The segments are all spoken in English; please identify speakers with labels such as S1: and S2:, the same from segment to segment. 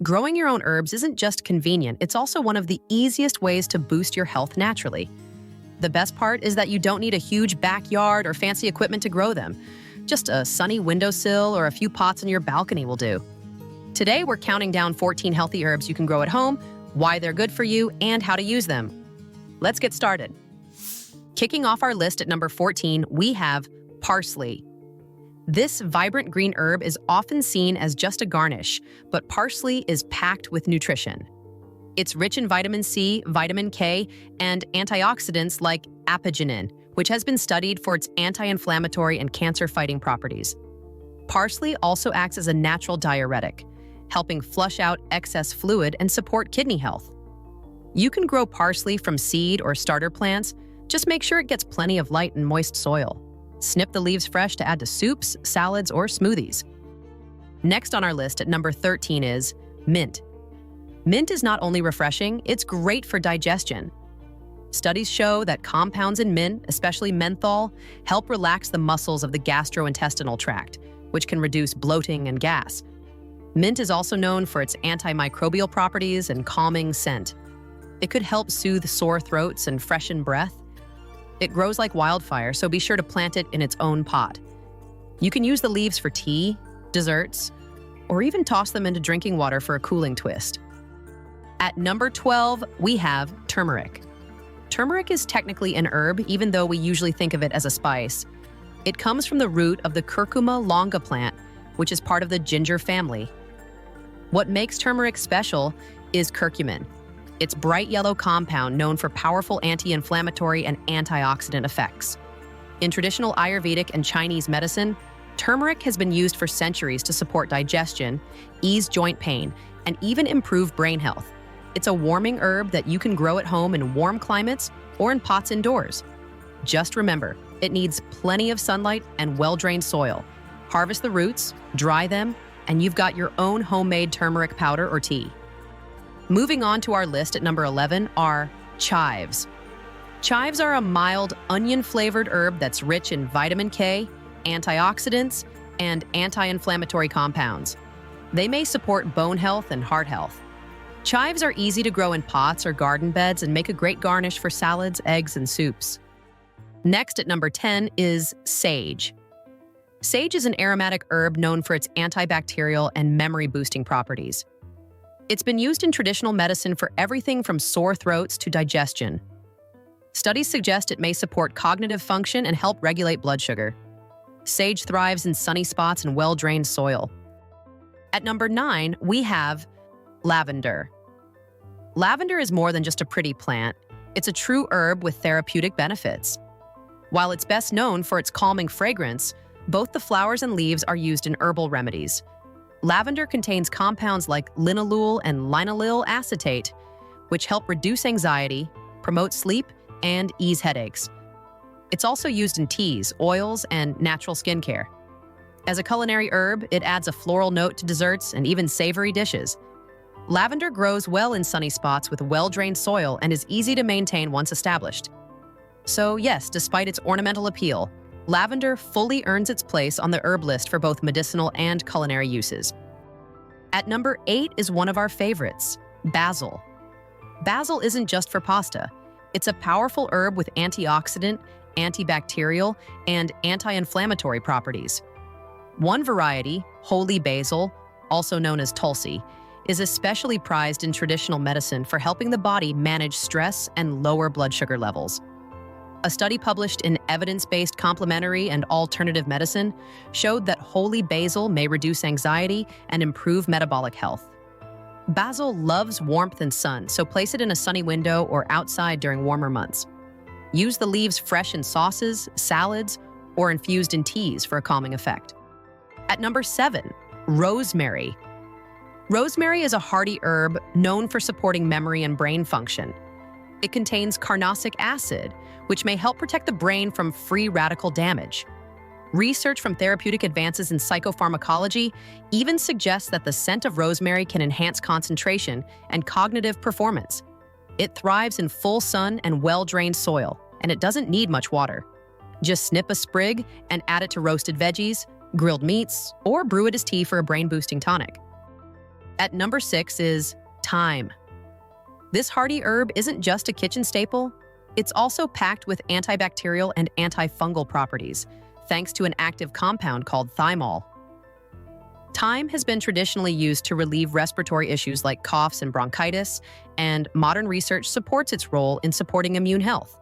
S1: Growing your own herbs isn't just convenient, it's also one of the easiest ways to boost your health naturally. The best part is that you don't need a huge backyard or fancy equipment to grow them. Just a sunny windowsill or a few pots on your balcony will do. Today, we're counting down 14 healthy herbs you can grow at home, why they're good for you, and how to use them. Let's get started. Kicking off our list at number 14, we have parsley. This vibrant green herb is often seen as just a garnish, but parsley is packed with nutrition. It's rich in vitamin C, vitamin K, and antioxidants like apigenin, which has been studied for its anti-inflammatory and cancer-fighting properties. Parsley also acts as a natural diuretic, helping flush out excess fluid and support kidney health. You can grow parsley from seed or starter plants. Just make sure it gets plenty of light and moist soil. Snip the leaves fresh to add to soups, salads, or smoothies. Next on our list at number 13 is mint. Mint is not only refreshing, it's great for digestion. Studies show that compounds in mint, especially menthol, help relax the muscles of the gastrointestinal tract, which can reduce bloating and gas. Mint is also known for its antimicrobial properties and calming scent. It could help soothe sore throats and freshen breath. It grows like wildfire, so be sure to plant it in its own pot. You can use the leaves for tea, desserts, or even toss them into drinking water for a cooling twist. At number 12, we have turmeric. Turmeric is technically an herb, even though we usually think of it as a spice. It comes from the root of the curcuma longa plant, which is part of the ginger family. What makes turmeric special is curcumin. It's bright yellow compound known for powerful anti-inflammatory and antioxidant effects. In traditional Ayurvedic and Chinese medicine, turmeric has been used for centuries to support digestion, ease joint pain, and even improve brain health. It's a warming herb that you can grow at home in warm climates or in pots indoors. Just remember, it needs plenty of sunlight and well-drained soil. Harvest the roots, dry them, and you've got your own homemade turmeric powder or tea. Moving on to our list at number 11 are chives. Chives are a mild, onion-flavored herb that's rich in vitamin K, antioxidants, and anti-inflammatory compounds. They may support bone health and heart health. Chives are easy to grow in pots or garden beds and make a great garnish for salads, eggs, and soups. Next at number 10 is sage. Sage is an aromatic herb known for its antibacterial and memory-boosting properties. It's been used in traditional medicine for everything from sore throats to digestion. Studies suggest it may support cognitive function and help regulate blood sugar. Sage thrives in sunny spots and well-drained soil. At number 9, we have lavender. Lavender is more than just a pretty plant. It's a true herb with therapeutic benefits. While it's best known for its calming fragrance, both the flowers and leaves are used in herbal remedies. Lavender contains compounds like linalool and linaloyl acetate, which help reduce anxiety, promote sleep, and ease headaches. It's also used in teas, oils, and natural skincare. As a culinary herb, it adds a floral note to desserts and even savory dishes. Lavender grows well in sunny spots with well-drained soil and is easy to maintain once established. So yes, despite its ornamental appeal, lavender fully earns its place on the herb list for both medicinal and culinary uses. At number 8 is one of our favorites, basil. Basil isn't just for pasta. It's a powerful herb with antioxidant, antibacterial, and anti-inflammatory properties. One variety, holy basil, also known as tulsi, is especially prized in traditional medicine for helping the body manage stress and lower blood sugar levels. A study published in Evidence-Based Complementary and Alternative Medicine showed that holy basil may reduce anxiety and improve metabolic health. Basil loves warmth and sun, so place it in a sunny window or outside during warmer months. Use the leaves fresh in sauces, salads, or infused in teas for a calming effect. At number 7, rosemary. Rosemary is a hardy herb known for supporting memory and brain function. It contains carnosic acid, which may help protect the brain from free radical damage. Research from therapeutic advances in psychopharmacology even suggests that the scent of rosemary can enhance concentration and cognitive performance. It thrives in full sun and well-drained soil, and it doesn't need much water. Just snip a sprig and add it to roasted veggies, grilled meats, or brew it as tea for a brain-boosting tonic. At number 6 is thyme. This hardy herb isn't just a kitchen staple, it's also packed with antibacterial and antifungal properties, thanks to an active compound called thymol. Thyme has been traditionally used to relieve respiratory issues like coughs and bronchitis, and modern research supports its role in supporting immune health.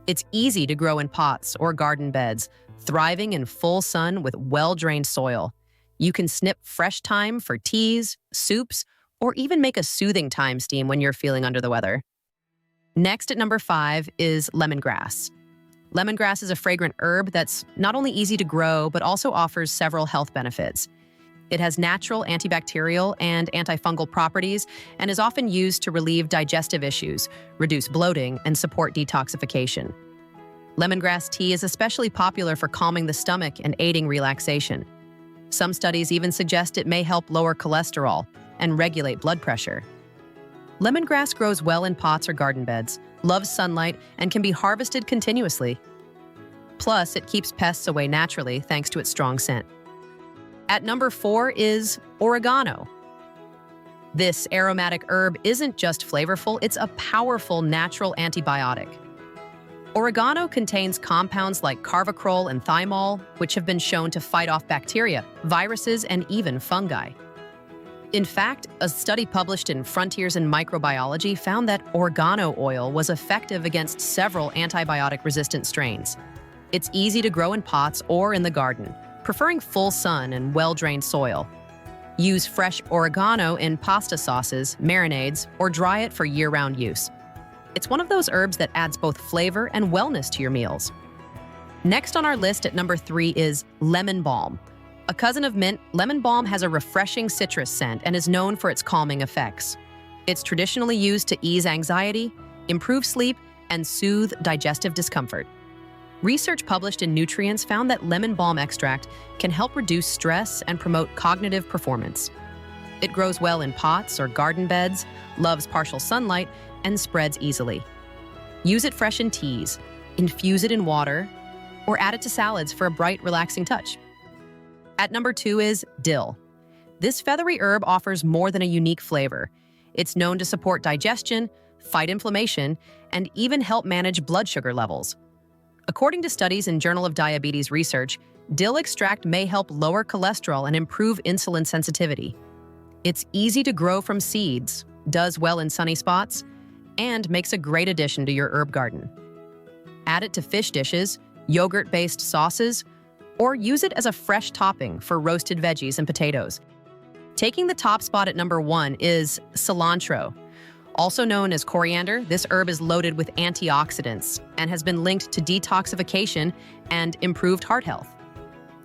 S1: It's easy to grow in pots or garden beds, thriving in full sun with well-drained soil. You can snip fresh thyme for teas, soups, or even make a soothing thyme steam when you're feeling under the weather. Next at number 5 is lemongrass. Lemongrass is a fragrant herb that's not only easy to grow, but also offers several health benefits. It has natural antibacterial and antifungal properties and is often used to relieve digestive issues, reduce bloating, and support detoxification. Lemongrass tea is especially popular for calming the stomach and aiding relaxation. Some studies even suggest it may help lower cholesterol and regulate blood pressure. Lemongrass grows well in pots or garden beds, loves sunlight, and can be harvested continuously. Plus, it keeps pests away naturally thanks to its strong scent. At number 4 is oregano. This aromatic herb isn't just flavorful, it's a powerful natural antibiotic. Oregano contains compounds like carvacrol and thymol, which have been shown to fight off bacteria, viruses, and even fungi. In fact, a study published in Frontiers in Microbiology found that oregano oil was effective against several antibiotic-resistant strains. It's easy to grow in pots or in the garden, preferring full sun and well-drained soil. Use fresh oregano in pasta sauces, marinades, or dry it for year-round use. It's one of those herbs that adds both flavor and wellness to your meals. Next on our list at number 3 is lemon balm. A cousin of mint, lemon balm has a refreshing citrus scent and is known for its calming effects. It's traditionally used to ease anxiety, improve sleep, and soothe digestive discomfort. Research published in Nutrients found that lemon balm extract can help reduce stress and promote cognitive performance. It grows well in pots or garden beds, loves partial sunlight, and spreads easily. Use it fresh in teas, infuse it in water, or add it to salads for a bright, relaxing touch. At number 2 is dill. This feathery herb offers more than a unique flavor. It's known to support digestion, fight inflammation, and even help manage blood sugar levels. According to studies in Journal of Diabetes Research, dill extract may help lower cholesterol and improve insulin sensitivity. It's easy to grow from seeds, does well in sunny spots, and makes a great addition to your herb garden. Add it to fish dishes, yogurt-based sauces, or use it as a fresh topping for roasted veggies and potatoes. Taking the top spot at number 1 is cilantro. Also known as coriander, this herb is loaded with antioxidants and has been linked to detoxification and improved heart health.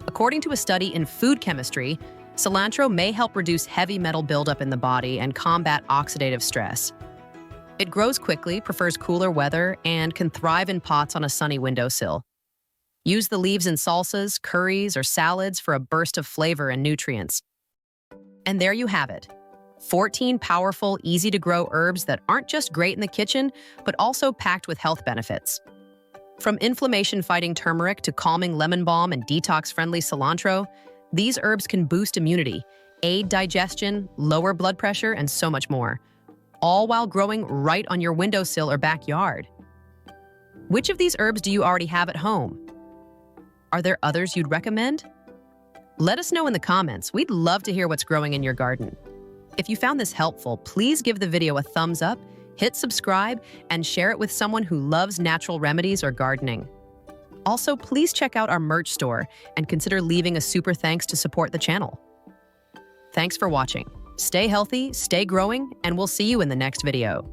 S1: According to a study in food chemistry, cilantro may help reduce heavy metal buildup in the body and combat oxidative stress. It grows quickly, prefers cooler weather, and can thrive in pots on a sunny windowsill. Use the leaves in salsas, curries, or salads for a burst of flavor and nutrients. And there you have it. 14 powerful, easy-to-grow herbs that aren't just great in the kitchen, but also packed with health benefits. From inflammation-fighting turmeric to calming lemon balm and detox-friendly cilantro, these herbs can boost immunity, aid digestion, lower blood pressure, and so much more, all while growing right on your windowsill or backyard. Which of these herbs do you already have at home? Are there others you'd recommend? Let us know in the comments. We'd love to hear what's growing in your garden. If you found this helpful, please give the video a thumbs up, hit subscribe, and share it with someone who loves natural remedies or gardening. Also, please check out our merch store and consider leaving a super thanks to support the channel. Thanks for watching. Stay healthy, stay growing, and we'll see you in the next video.